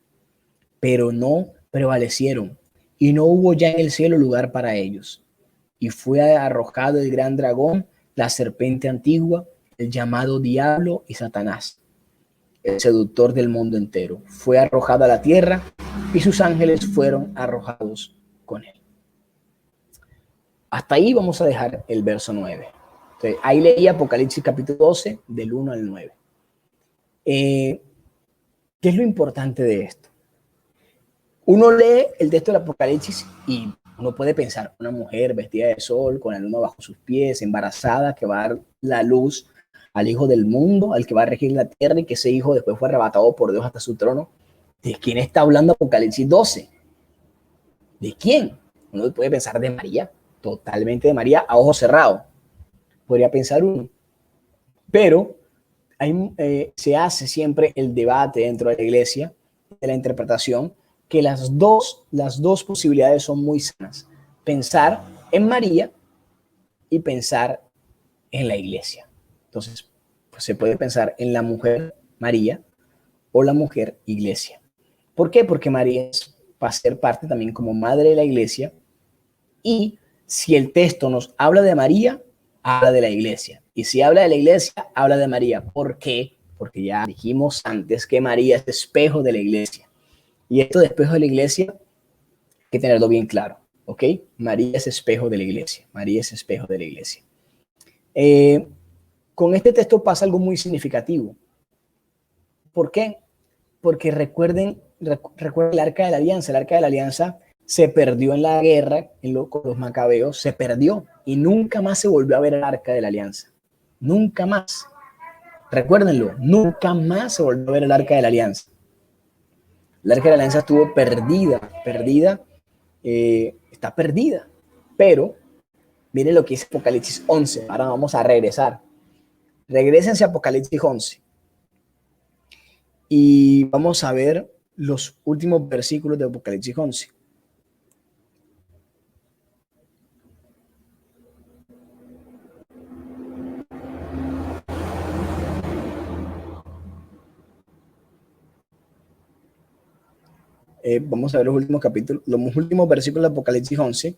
pero no prevalecieron, y no hubo ya en el cielo lugar para ellos. Y fue arrojado el gran dragón, la serpiente antigua, el llamado Diablo y Satanás, el seductor del mundo entero. Fue arrojado a la tierra y sus ángeles fueron arrojados con él. Hasta ahí vamos a dejar el verso 9. Entonces, ahí leí Apocalipsis capítulo 12, del 1 al 9. ¿Qué es lo importante de esto? Uno lee el texto del Apocalipsis y uno puede pensar, una mujer vestida de sol, con la luna bajo sus pies, embarazada, que va a dar la luz al hijo del mundo, al que va a regir la tierra, y que ese hijo después fue arrebatado por Dios hasta su trono. ¿De quién está hablando Apocalipsis 12? ¿De quién? Uno puede pensar de María, totalmente de María, a ojos cerrados. Podría pensar uno. Pero se hace siempre el debate dentro de la iglesia, de la interpretación, que las dos posibilidades son muy sanas. Pensar en María y pensar en la iglesia. Entonces, pues se puede pensar en la mujer María o la mujer iglesia. ¿Por qué? Porque María va a ser parte también como madre de la iglesia, y si el texto nos habla de María, habla de la iglesia. Y si habla de la iglesia, habla de María. ¿Por qué? Porque ya dijimos antes que María es espejo de la iglesia. Y esto de espejo de la iglesia, hay que tenerlo bien claro, ¿ok? María es espejo de la iglesia. María es espejo de la iglesia. Con este texto pasa algo muy significativo. ¿Por qué? Porque recuerden el Arca de la Alianza. El Arca de la Alianza se perdió en la guerra con los macabeos, se perdió y nunca más se volvió a ver el Arca de la Alianza. Nunca más. Recuérdenlo, nunca más se volvió a ver el Arca de la Alianza. El Arca de la Alianza estuvo perdida, está perdida. Pero miren lo que dice Apocalipsis 11. Ahora vamos a regresar. Regrésense a Apocalipsis 11. Y vamos a ver los últimos versículos de Apocalipsis 11. Vamos a ver los últimos capítulos, los últimos versículos de Apocalipsis 11.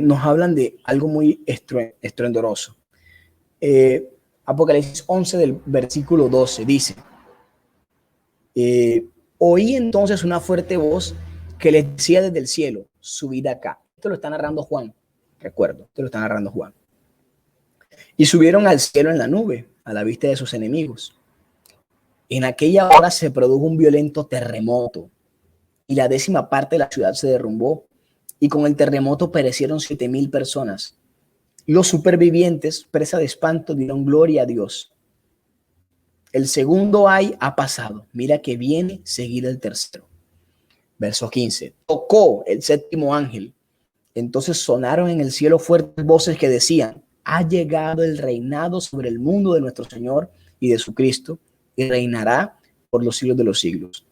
Nos hablan de algo muy estruendoso. Apocalipsis 11 del versículo 12 dice: oí entonces una fuerte voz que les decía desde el cielo, subid acá. Esto lo está narrando Juan, recuerdo, esto lo está narrando Juan. Y subieron al cielo en la nube, a la vista de sus enemigos. En aquella hora se produjo un violento terremoto, y la 10ª parte de la ciudad se derrumbó, y con el terremoto perecieron 7,000 personas. Los supervivientes, presa de espanto, dieron gloria a Dios. El segundo ay ha pasado, mira que viene seguido el tercero. Verso 15. Tocó el 7º ángel. Entonces sonaron en el cielo fuertes voces que decían: ha llegado el reinado sobre el mundo de nuestro Señor y de su Cristo, y reinará por los siglos de los siglos.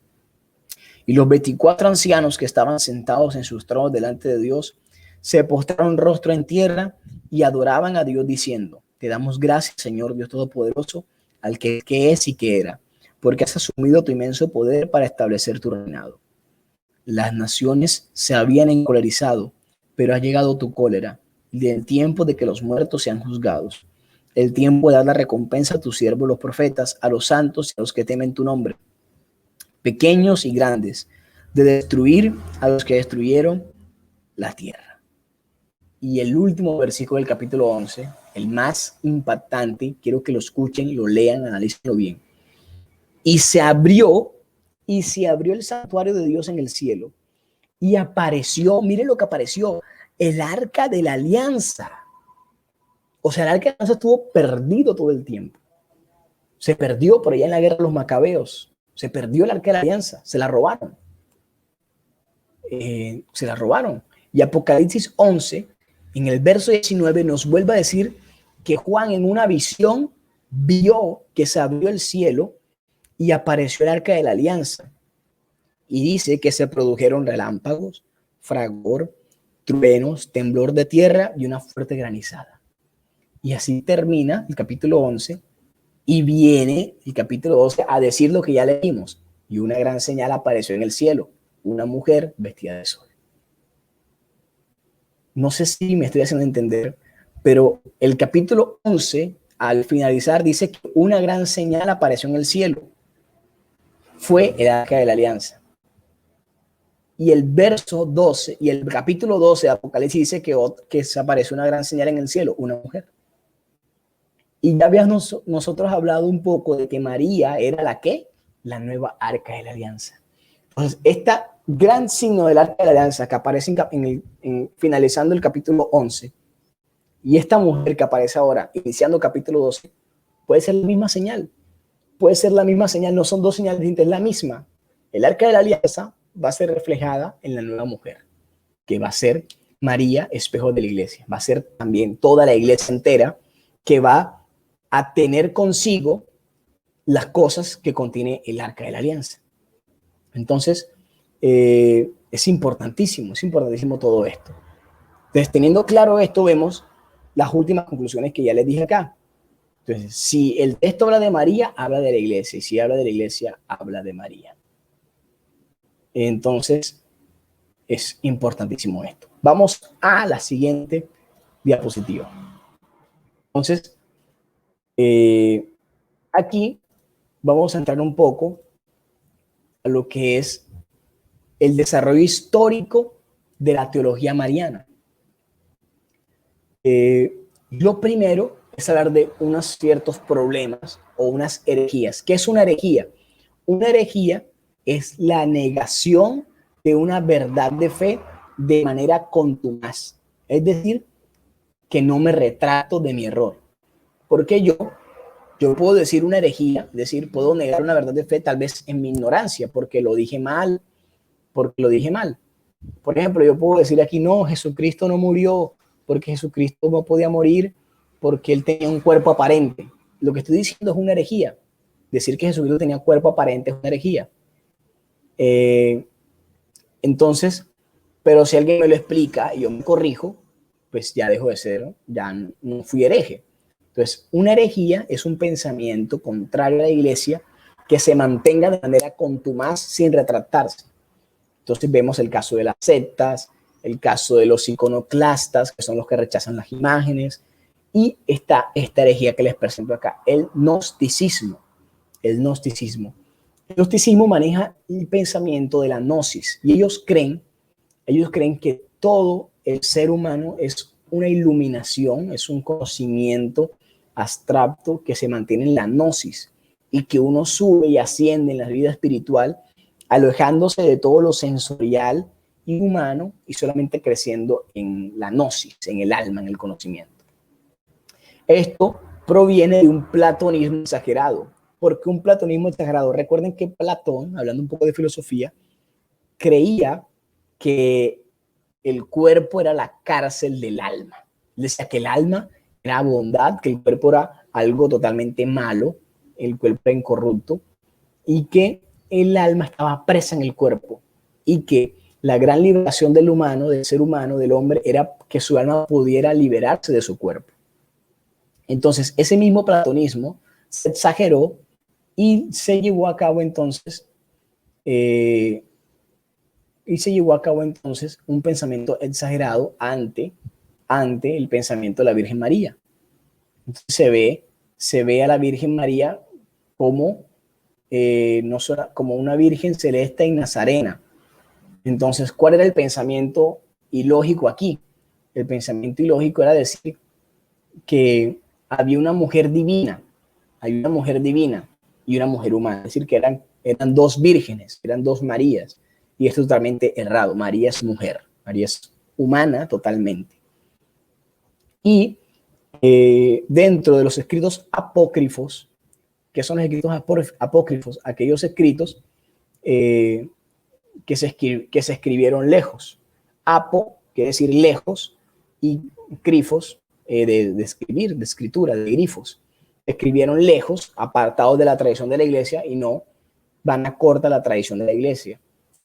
Y los 24 ancianos que estaban sentados en sus tronos delante de Dios se postraron rostro en tierra y adoraban a Dios diciendo: te damos gracias, Señor Dios Todopoderoso, al que es y que era, porque has asumido tu inmenso poder para establecer tu reinado. Las naciones se habían encolerizado, pero ha llegado tu cólera, y el tiempo de que los muertos sean juzgados, el tiempo de dar la recompensa a tus siervos los profetas, a los santos y a los que temen tu nombre, pequeños y grandes, de destruir a los que destruyeron la tierra. Y el último versículo del capítulo 11, el más impactante, quiero que lo escuchen, lo lean, analícenlo bien. Y se abrió el santuario de Dios en el cielo, y apareció, miren lo que apareció, el arca de la alianza. O sea, el arca de la alianza estuvo perdido todo el tiempo. Se perdió por allá en la guerra de los macabeos. Se perdió el arca de la alianza, se la robaron. Y Apocalipsis 11, en el verso 19, nos vuelve a decir que Juan en una visión vio que se abrió el cielo y apareció el arca de la alianza. Y dice que se produjeron relámpagos, fragor, truenos, temblor de tierra y una fuerte granizada. Y así termina el capítulo 11 y viene el capítulo 12 a decir lo que ya leímos. Y una gran señal apareció en el cielo, una mujer vestida de sol. No sé si me estoy haciendo entender, pero el capítulo 11, al finalizar, dice que una gran señal apareció en el cielo. Fue el arca de la alianza. Y el verso 12 y el capítulo 12 de Apocalipsis dice que se apareció una gran señal en el cielo, una mujer. Y ya habíamos nosotros hablado un poco de que María era la ¿qué? La nueva arca de la alianza. Entonces, esta gran signo del arca de la alianza que aparece finalizando el capítulo 11 y esta mujer que aparece ahora, iniciando el capítulo 12, puede ser la misma señal. Puede ser la misma señal, no son dos señales distintas, es la misma. El arca de la alianza va a ser reflejada en la nueva mujer, que va a ser María, espejo de la iglesia. Va a ser también toda la iglesia entera que va a tener consigo las cosas que contiene el arca de la alianza. Entonces, es importantísimo todo esto. Entonces, teniendo claro esto, vemos las últimas conclusiones que ya les dije acá. Entonces, si el texto habla de María, habla de la iglesia. Y si habla de la iglesia, habla de María. Entonces, es importantísimo esto. Vamos a la siguiente diapositiva. Entonces, aquí vamos a entrar un poco a lo que es el desarrollo histórico de la teología mariana. Lo primero es hablar de unos ciertos problemas o unas herejías. ¿Qué es una herejía? Una herejía es la negación de una verdad de fe de manera contumaz. Es decir, que no me retrato de mi error. Porque yo puedo decir una herejía, es decir, puedo negar una verdad de fe tal vez en mi ignorancia, porque lo dije mal. Por ejemplo, yo puedo decir aquí, no, Jesucristo no murió porque Jesucristo no podía morir porque él tenía un cuerpo aparente. Lo que estoy diciendo es una herejía. Decir que Jesucristo tenía cuerpo aparente es una herejía. Entonces, pero si alguien me lo explica y yo me corrijo, pues ya dejo de ser, ya no fui hereje. Entonces, una herejía es un pensamiento contrario a la iglesia que se mantenga de manera contumaz sin retractarse. Entonces vemos el caso de las sectas, el caso de los iconoclastas, que son los que rechazan las imágenes, y esta herejía que les presento acá, el gnosticismo. El gnosticismo maneja el pensamiento de la gnosis, y ellos creen que todo el ser humano es una iluminación, es un conocimiento abstracto que se mantiene en la gnosis, y que uno sube y asciende en la vida espiritual alejándose de todo lo sensorial y humano y solamente creciendo en la gnosis, en el alma, en el conocimiento. Esto proviene de un platonismo exagerado. ¿Por qué un platonismo exagerado? Recuerden que Platón, hablando un poco de filosofía, creía que el cuerpo era la cárcel del alma. Decía que el alma era bondad, que el cuerpo era algo totalmente malo, el cuerpo era incorrupto, y que el alma estaba presa en el cuerpo y que la gran liberación del humano, del ser humano, del hombre, era que su alma pudiera liberarse de su cuerpo. Entonces, ese mismo platonismo se exageró y se llevó a cabo entonces un pensamiento exagerado ante el pensamiento de la Virgen María. Entonces se ve a la Virgen María como no solo como una virgen celeste y nazarena. Entonces, ¿cuál era el pensamiento ilógico aquí? El pensamiento ilógico era decir que había una mujer divina y una mujer humana, es decir, que eran dos vírgenes, eran dos Marías, y esto es totalmente errado. María es mujer, María es humana totalmente. Y dentro de los escritos apócrifos, que son los escritos apócrifos, aquellos escritos que se escribieron lejos. Apo quiere decir lejos y grifos de escribir, de escritura, de grifos. Escribieron lejos, apartados de la tradición de la iglesia y no van a corta la tradición de la iglesia.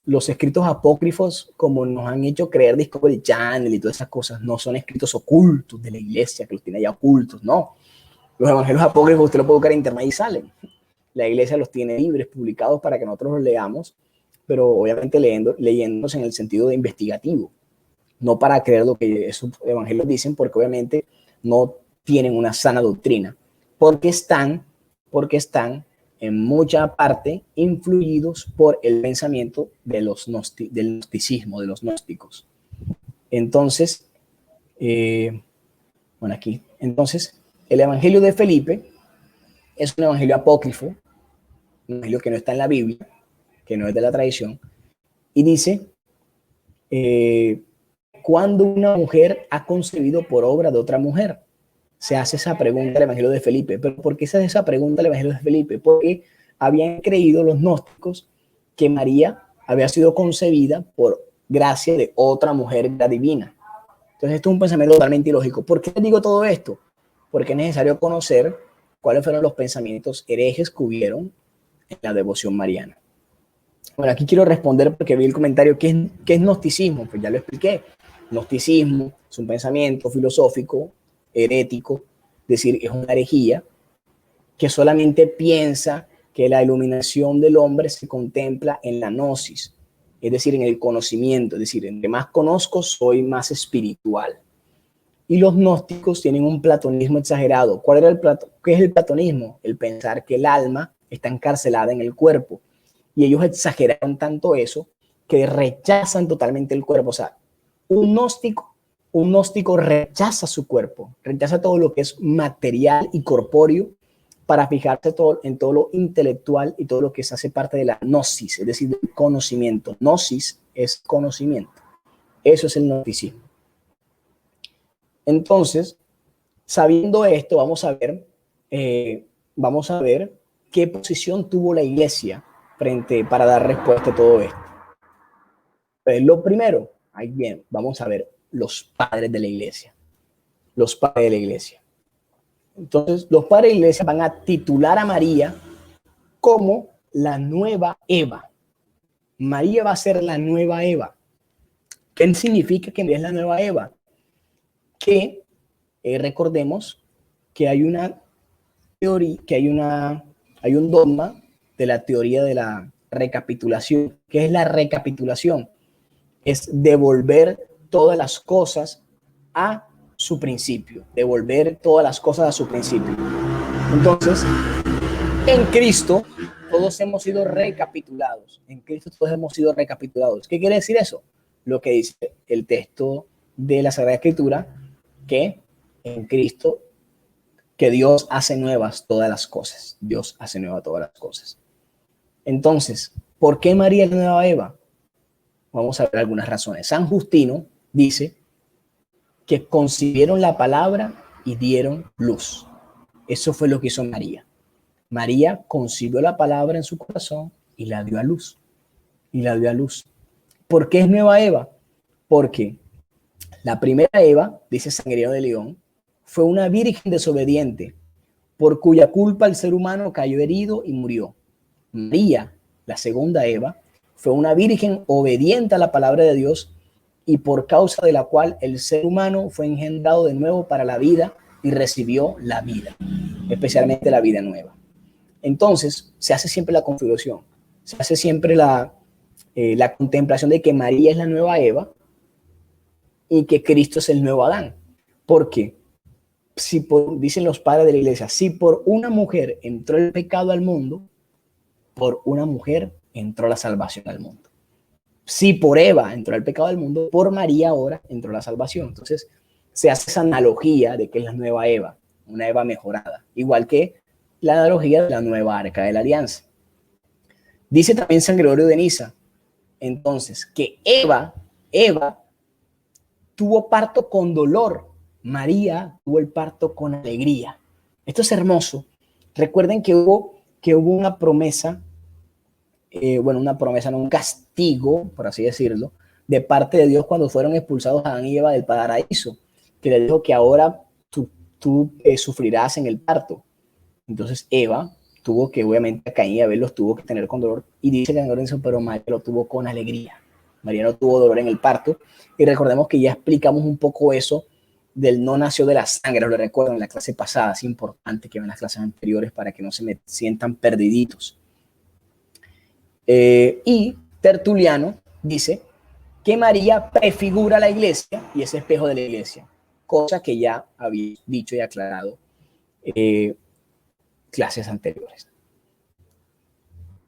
los escritos apócrifos, como nos han hecho creer Discovery Channel y todas esas cosas, no son escritos ocultos de la iglesia, que los tiene ya ocultos, no. Los evangelios apócrifos usted lo puede buscar en internet y salen. La iglesia los tiene libres, publicados para que nosotros los leamos, pero obviamente leyéndolos en el sentido de investigativo, no para creer lo que esos evangelios dicen, porque obviamente no tienen una sana doctrina, porque están en mucha parte influidos por el pensamiento de del gnosticismo, de los gnósticos. Entonces, bueno, aquí, entonces, el evangelio de Felipe es un evangelio apócrifo, un evangelio que no está en la Biblia, que no es de la tradición, y dice, ¿cuándo una mujer ha concebido por obra de otra mujer? Se hace esa pregunta al evangelio de Felipe. ¿Pero por qué se hace esa pregunta al evangelio de Felipe? Porque habían creído los gnósticos que María había sido concebida por gracia de otra mujer divina. Entonces esto es un pensamiento totalmente ilógico. ¿Por qué les digo todo esto? Porque es necesario conocer cuáles fueron los pensamientos herejes que hubieron en la devoción mariana. Bueno, aquí quiero responder porque vi el comentario, ¿qué es gnosticismo? Pues ya lo expliqué. Gnosticismo es un pensamiento filosófico, herético, es decir, es una herejía que solamente piensa que la iluminación del hombre se contempla en la gnosis, es decir, en el conocimiento, es decir, entre más conozco, soy más espiritual. Y los gnósticos tienen un platonismo exagerado. ¿Qué es el platonismo? El pensar que el alma está encarcelada en el cuerpo. Y ellos exageraron tanto eso que rechazan totalmente el cuerpo. O sea, un gnóstico rechaza su cuerpo, rechaza todo lo que es material y corpóreo para fijarse en todo lo intelectual y todo lo que se hace parte de la gnosis, es decir, del conocimiento. Gnosis es conocimiento. Eso es el gnosticismo. Entonces, sabiendo esto, vamos a ver qué posición tuvo la iglesia para dar respuesta a todo esto. Pues lo primero, ahí bien, vamos a ver los padres de la iglesia. Los padres de la iglesia. Entonces, los padres de la iglesia van a titular a María como la nueva Eva. María va a ser la nueva Eva. ¿Qué significa que es la nueva Eva? Que recordemos que hay una teoría, hay un dogma de la teoría de la recapitulación. ¿Qué es la recapitulación? Es devolver todas las cosas a su principio, devolver todas las cosas a su principio. Entonces, en Cristo todos hemos sido recapitulados. En Cristo todos hemos sido recapitulados. ¿Qué quiere decir eso? Lo que dice el texto de la Sagrada Escritura, que en Cristo, que Dios hace nuevas todas las cosas. Dios hace nuevas todas las cosas. Entonces, ¿por qué María es la nueva Eva? Vamos a ver algunas razones. San Justino dice que concibieron la palabra y dieron luz. Eso fue lo que hizo María. María concibió la palabra en su corazón y la dio a luz. Y la dio a luz. ¿Por qué es nueva Eva? Porque la primera Eva, dice San Ireneo de León, fue una virgen desobediente, por cuya culpa el ser humano cayó herido y murió. María, la segunda Eva, fue una virgen obediente a la palabra de Dios y por causa de la cual el ser humano fue engendrado de nuevo para la vida y recibió la vida, especialmente la vida nueva. Entonces, se hace siempre la configuración, se hace siempre la contemplación de que María es la nueva Eva y que Cristo es el nuevo Adán. Porque, dicen los padres de la iglesia, si por una mujer entró el pecado al mundo, por una mujer entró la salvación al mundo. Si por Eva entró el pecado al mundo, por María ahora entró la salvación. Entonces, se hace esa analogía de que es la nueva Eva, una Eva mejorada, igual que la analogía de la nueva arca de la alianza. Dice también San Gregorio de Niza, entonces, que Eva tuvo parto con dolor, María tuvo el parto con alegría. Esto es hermoso. Recuerden que hubo una promesa, una promesa, no, un castigo, por así decirlo, de parte de Dios cuando fueron expulsados Adán y Eva del paraíso, que le dijo que ahora tú sufrirás en el parto. Entonces Eva tuvo que, obviamente, a Caín y Abel los tuvo que tener con dolor, y dice que Lorenzo, pero María lo tuvo con alegría. María no tuvo dolor en el parto, y recordemos que ya explicamos un poco eso del no nació de la sangre, lo recuerdo en la clase pasada, es importante que vean las clases anteriores para que no se me sientan perdiditos. Y Tertuliano dice que María prefigura la iglesia y es espejo de la iglesia, cosa que ya había dicho y aclarado clases anteriores.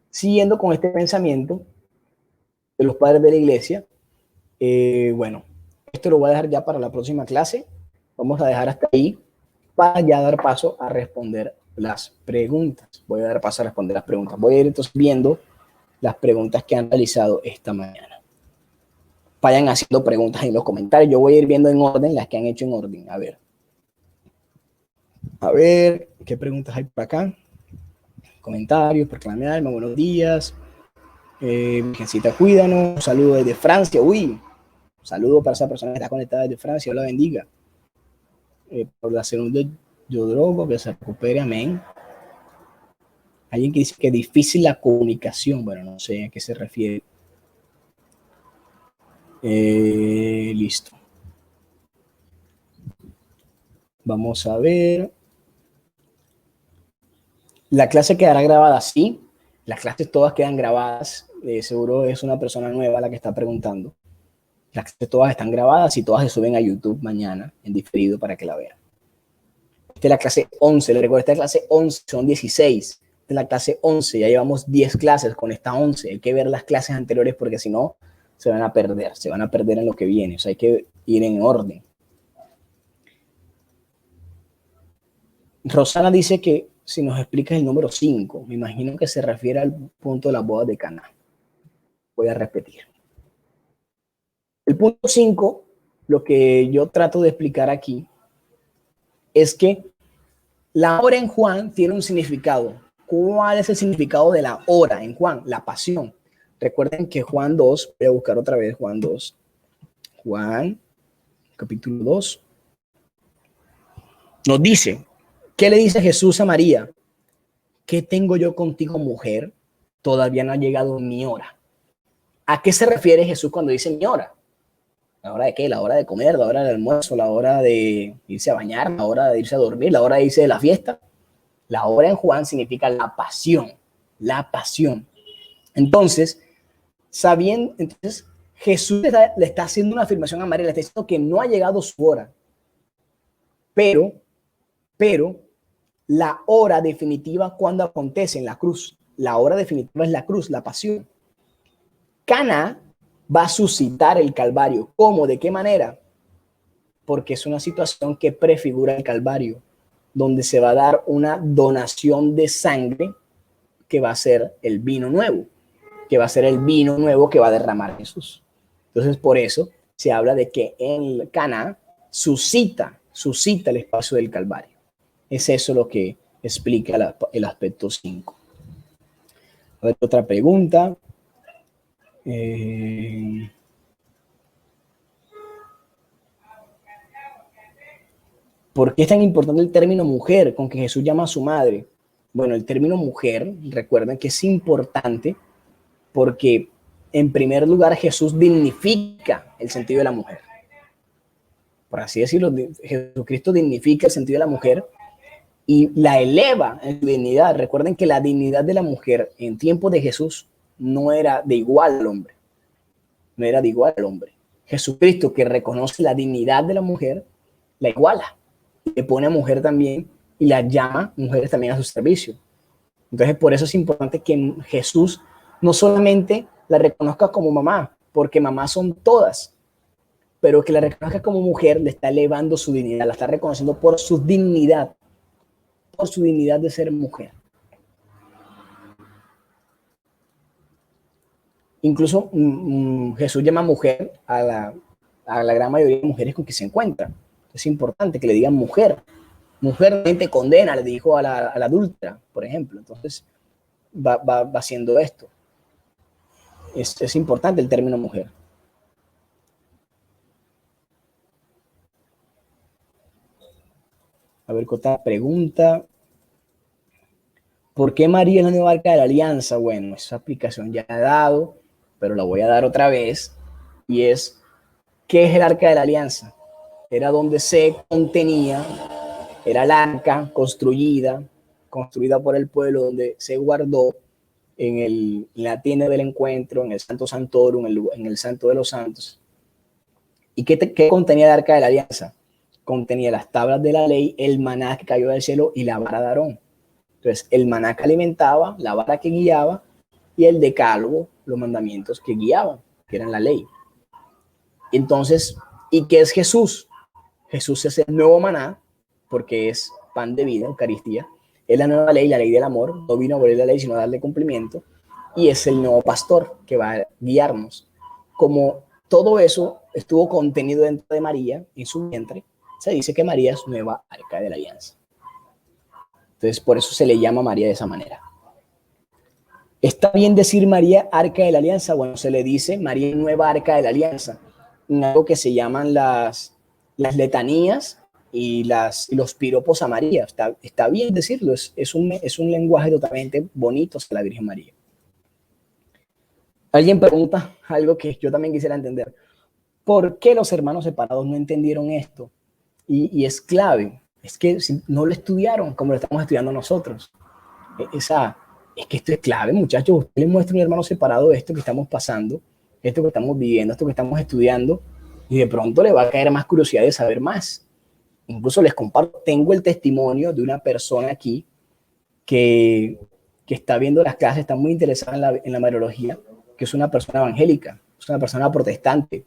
Siguiendo con este pensamiento de los padres de la iglesia, bueno, esto lo voy a dejar ya para la próxima clase. Vamos a dejar hasta ahí para ya dar paso a responder las preguntas. Voy a dar paso a responder las preguntas. Voy a ir entonces viendo las preguntas que han realizado esta mañana. Vayan haciendo preguntas en los comentarios. Yo voy a ir viendo en orden las que han hecho en orden. A ver, ¿qué preguntas hay por acá? Comentarios, proclame alma, buenos días. Virgencita, cuídanos. Un saludo desde Francia. Uy, un saludo para esa persona que está conectada desde Francia. Dios la bendiga. Por la salud de Yodrogo, que se recupere, amén. Alguien que dice que es difícil la comunicación. Bueno, no sé a qué se refiere. Listo. Vamos a ver. La clase quedará grabada, sí. Las clases todas quedan grabadas. Seguro es una persona nueva la que está preguntando. Las clases todas están grabadas y todas se suben a YouTube mañana en diferido para que la vean. Esta es la clase 11. Les recuerdo, esta es la clase 11, son 16. Esta es la clase 11. Ya llevamos 10 clases con esta 11. Hay que ver las clases anteriores porque si no, se van a perder. Se van a perder en lo que viene. O sea, hay que ir en orden. Rosana dice que si nos explicas el número 5, me imagino que se refiere al punto de las bodas de Caná. Voy a repetir. El punto 5, lo que yo trato de explicar aquí, es que la hora en Juan tiene un significado. ¿Cuál es el significado de la hora en Juan? La pasión. Recuerden que Juan 2, voy a buscar otra vez Juan 2. Juan, capítulo 2, nos dice, ¿qué le dice Jesús a María? ¿Qué tengo yo contigo, mujer? Todavía no ha llegado mi hora. ¿A qué se refiere Jesús cuando dice mi hora? ¿La hora de qué? La hora de comer, la hora del almuerzo, la hora de irse a bañar, la hora de irse a dormir, la hora de irse de la fiesta. La hora en Juan significa la pasión, la pasión. Entonces, entonces Jesús le está haciendo una afirmación a María, le está diciendo que no ha llegado su hora, pero la hora definitiva cuando acontece en la cruz, la hora definitiva es la cruz, la pasión. Caná va a suscitar el Calvario. ¿Cómo? ¿De qué manera? Porque es una situación que prefigura el Calvario, donde se va a dar una donación de sangre que va a ser el vino nuevo, que va a ser el vino nuevo que va a derramar Jesús. Entonces, por eso se habla de que en Caná suscita el espacio del Calvario. Es eso lo que explica el aspecto 5. A ver, otra pregunta. ¿Por qué es tan importante el término mujer con que Jesús llama a su madre? Bueno, el término mujer, recuerden que es importante porque, en primer lugar, Jesús dignifica el sentido de la mujer. Por así decirlo, Jesucristo dignifica el sentido de la mujer y la eleva en su dignidad. Recuerden que la dignidad de la mujer en tiempo de Jesús no era de igual al hombre. No era de igual al hombre. Jesucristo, que reconoce la dignidad de la mujer, la iguala. Le pone a mujer también y la llama mujeres también a su servicio. Entonces, por eso es importante que Jesús no solamente la reconozca como mamá, porque mamás son todas, pero que la reconozca como mujer, le está elevando su dignidad, la está reconociendo por su dignidad de ser mujer. Incluso Jesús llama mujer a la gran mayoría de mujeres con que se encuentran. Es importante que le digan mujer. Mujer no te condena, le dijo a la adúltera, por ejemplo. Entonces va haciendo esto. Es importante el término mujer. A ver, otra pregunta. ¿Por qué María es la nueva arca de la alianza? Bueno, esa explicación ya la he dado, pero la voy a dar otra vez. Y es, ¿qué es el arca de la alianza? Era donde se contenía, era el arca construida por el pueblo, donde se guardó en la tienda del encuentro, en el Santo Santorum, en el Santo de los Santos. ¿Y qué contenía el arca de la alianza? Contenía las tablas de la ley, el maná que cayó del cielo y la vara de Aarón. Entonces, el maná que alimentaba, la vara que guiaba y el decálogo, los mandamientos que guiaban, que eran la ley. Entonces, ¿y qué es Jesús? Jesús es el nuevo maná, porque es pan de vida, Eucaristía. Es la nueva ley, la ley del amor. No vino a abolir la ley, sino a darle cumplimiento. Y es el nuevo pastor que va a guiarnos. Como todo eso estuvo contenido dentro de María, en su vientre, se dice que María es nueva arca de la alianza. Entonces, por eso se le llama María de esa manera. ¿Está bien decir María arca de la alianza? Bueno, se le dice María nueva arca de la alianza. En algo que se llaman las letanías y los piropos a María. Está bien decirlo, es un lenguaje totalmente bonito hacia la Virgen María. Alguien pregunta algo que yo también quisiera entender. ¿Por qué los hermanos separados no entendieron esto? Y es clave. Es que no lo estudiaron como lo estamos estudiando nosotros. Es que esto es clave, muchachos. Usted les muestra a un hermano separado esto que estamos pasando, esto que estamos viviendo, esto que estamos estudiando, y de pronto le va a caer más curiosidad de saber más. Incluso les comparto, tengo el testimonio de una persona aquí que está viendo las clases, está muy interesada en la Mariología, que es una persona evangélica, es una persona protestante,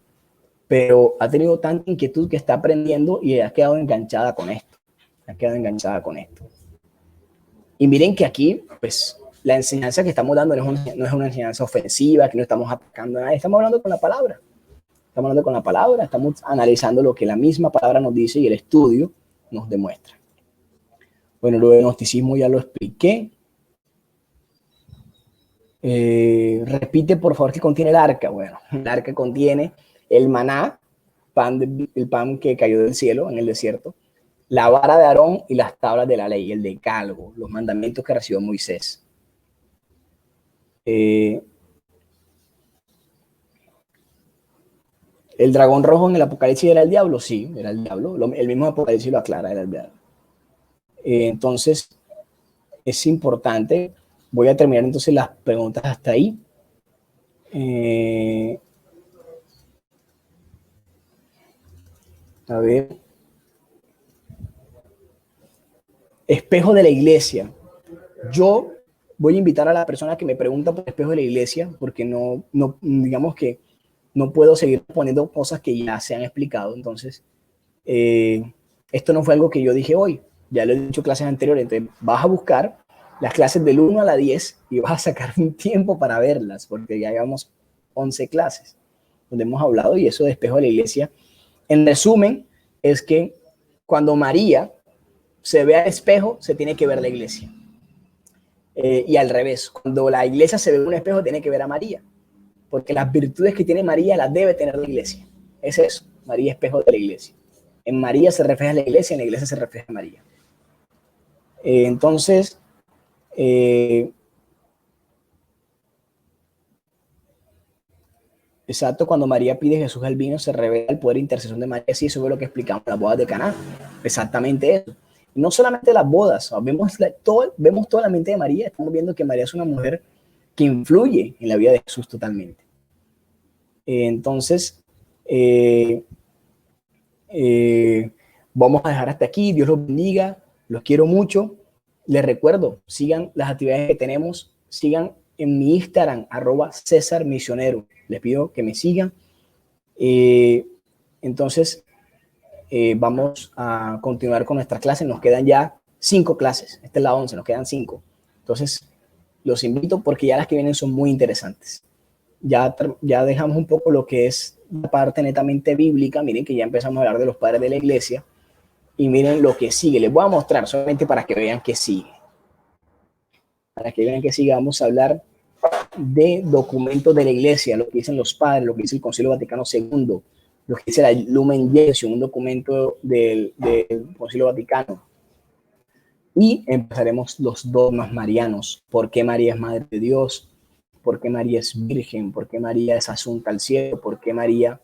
pero ha tenido tanta inquietud que está aprendiendo y ha quedado enganchada con esto. Ha quedado enganchada con esto. Y miren que aquí, pues, la enseñanza que estamos dando no es una enseñanza ofensiva, que no estamos atacando a nadie, estamos hablando con la palabra. Estamos hablando con la palabra, estamos analizando lo que la misma palabra nos dice y el estudio nos demuestra. Bueno, lo del gnosticismo ya lo expliqué. Repite, por favor, qué contiene el arca. Bueno, el arca contiene el maná, el pan que cayó del cielo en el desierto, la vara de Aarón y las tablas de la ley, el decálogo, los mandamientos que recibió Moisés. El dragón rojo en el Apocalipsis era el diablo, sí, era el diablo. El mismo Apocalipsis lo aclara, era el diablo. Entonces, es importante. Voy a terminar entonces las preguntas hasta ahí. A ver. Espejo de la iglesia. Yo voy a invitar a la persona que me pregunta por el espejo de la iglesia, porque no digamos que no puedo seguir poniendo cosas que ya se han explicado. Entonces, esto no fue algo que yo dije hoy, ya lo he dicho en clases anteriores. Entonces, vas a buscar las clases del 1 a la 10 y vas a sacar un tiempo para verlas, porque ya llevamos 11 clases donde hemos hablado, y eso de espejo de la iglesia, en resumen, es que cuando María se ve al espejo, se tiene que ver la iglesia. Y al revés, cuando la iglesia se ve en un espejo, tiene que ver a María, porque las virtudes que tiene María las debe tener la iglesia. Es eso, María, espejo de la iglesia. En María se refleja la iglesia, en la iglesia se refleja María. Entonces, exacto, cuando María pide Jesús el vino, se revela el poder de intercesión de María. Sí, eso fue lo que explicamos en las bodas de Caná. Exactamente eso. Y no solamente las bodas, vemos toda la mente de María. Estamos viendo que María es una mujer que influye en la vida de Jesús totalmente. Entonces, vamos a dejar hasta aquí. Dios los bendiga. Los quiero mucho. Les recuerdo, sigan las actividades que tenemos. Sigan en mi Instagram, @CésarMisionero. Les pido que me sigan. Entonces, vamos a continuar con nuestras clases. Nos quedan ya 5 clases. Esta es la 11, nos quedan 5. Entonces, los invito porque ya las que vienen son muy interesantes. Ya dejamos un poco lo que es la parte netamente bíblica. Miren que ya empezamos a hablar de los padres de la iglesia. Y miren lo que sigue. Les voy a mostrar solamente para que vean que sigue. Para que vean que sigue, vamos a hablar de documentos de la iglesia, lo que dicen los padres, lo que dice el Concilio Vaticano II, lo que dice la Lumen Gentium, un documento del Concilio Vaticano. Y empezaremos los dogmas marianos. ¿Por qué María es Madre de Dios? ¿Por qué María es virgen? ¿Por qué María es asunta al cielo? ¿Por qué María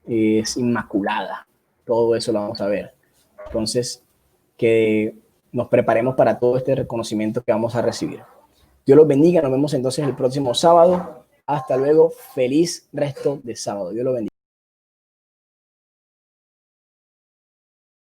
es inmaculada? Todo eso lo vamos a ver. Entonces, que nos preparemos para todo este reconocimiento que vamos a recibir. Dios los bendiga. Nos vemos entonces el próximo sábado. Hasta luego. Feliz resto de sábado. Dios los bendiga.